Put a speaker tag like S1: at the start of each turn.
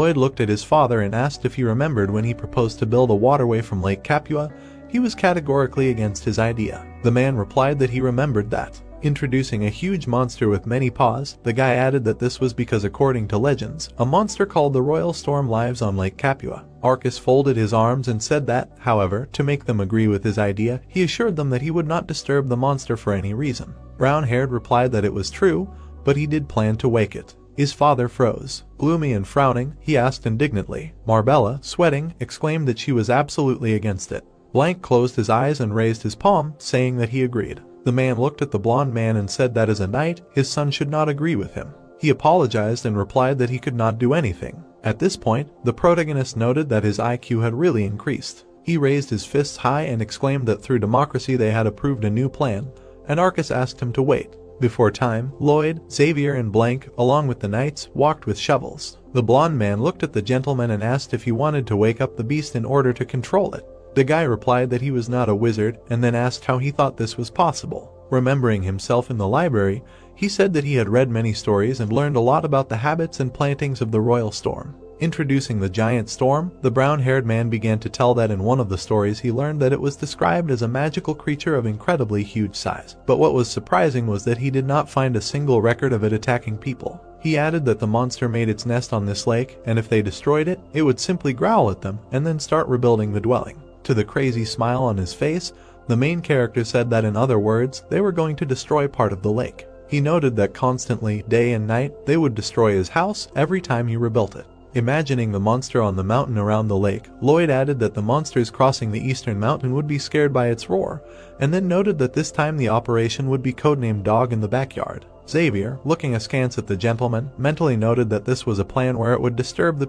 S1: Lloyd looked at his father and asked if he remembered when he proposed to build a waterway from Lake Capua. He was categorically against his idea. The man replied that he remembered that. Introducing a huge monster with many paws, the guy added that this was because, according to legends, a monster called the Royal Storm lives on Lake Capua. Arcus folded his arms and said that, however, to make them agree with his idea, he assured them that he would not disturb the monster for any reason. Brown-haired replied that it was true, but he did plan to wake it. His father froze. Gloomy and frowning, he asked indignantly. Marbella, sweating, exclaimed that she was absolutely against it. Blank closed his eyes and raised his palm, saying that he agreed. The man looked at the blonde man and said that as a knight, his son should not agree with him. He apologized and replied that he could not do anything. At this point, the protagonist noted that his IQ had really increased. He raised his fists high and exclaimed that through democracy they had approved a new plan, and Arcus asked him to wait. Before time, Lloyd, Xavier and Blank, along with the knights, walked with shovels. The blonde man looked at the gentleman and asked if he wanted to wake up the beast in order to control it. The guy replied that he was not a wizard and then asked how he thought this was possible. Remembering himself in the library, he said that he had read many stories and learned a lot about the habits and plantings of the Royal Storm. Introducing the giant storm, the brown-haired man began to tell that in one of the stories he learned that it was described as a magical creature of incredibly huge size. But what was surprising was that he did not find a single record of it attacking people. He added that the monster made its nest on this lake, and if they destroyed it, it would simply growl at them and then start rebuilding the dwelling. To the crazy smile on his face, the main character said that in other words, they were going to destroy part of the lake. He noted that constantly, day and night, they would destroy his house every time he rebuilt it. Imagining the monster on the mountain around the lake, Lloyd added that the monsters crossing the eastern mountain would be scared by its roar, and then noted that this time the operation would be codenamed Dog in the Backyard. Xavier, looking askance at the gentleman, mentally noted that this was a plan where it would disturb the people